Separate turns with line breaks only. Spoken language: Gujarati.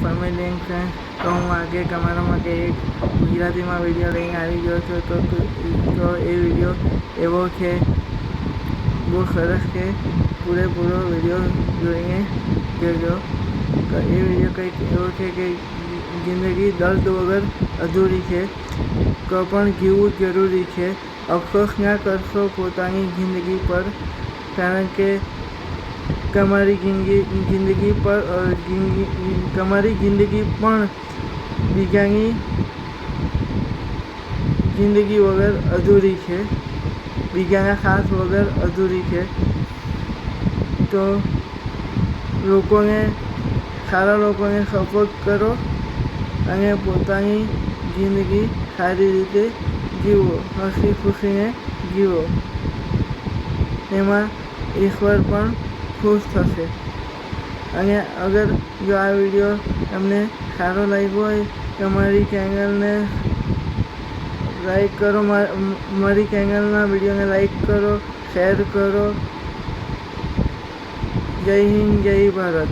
ફેમિલી એન્ડ ફ્રેન્ડ્સ, તો હું આજે તમારા માટે એક ગુજરાતીમાં વિડીયો લઈને આવી ગયો છું. તો એ વિડીયો એવો છે, બહુ સરસ છે. પૂરેપૂરો વિડીયો જોઈને જોજો. તો એ વિડીયો કંઈક એવો છે કે જિંદગી દર્દ વગર અધૂરી છે, તો પણ જીવવું જરૂરી છે. અફસોસ ના કરશો પોતાની જિંદગી પર, કારણ કે તમારી જિંદગી પણ બીજાની જિંદગી વગર અધૂરી છે, બીજાના સાથ વગર અધૂરી છે. તો સારા લોકોને સપોર્ટ કરો અને પોતાની જિંદગી સારી રીતે જીવો, હસી ખુશીને જીવો. એમાં ઈશ્વર પણ ખુશ થશે. અને અગર જો આ વિડીયો તમને સારો લાગ્યો હોય તો મારી ચેનલને લાઈક કરો, મારી ચેનલના વિડીયોને લાઈક કરો, શેર કરો. જય હિન્દ, જય ભારત.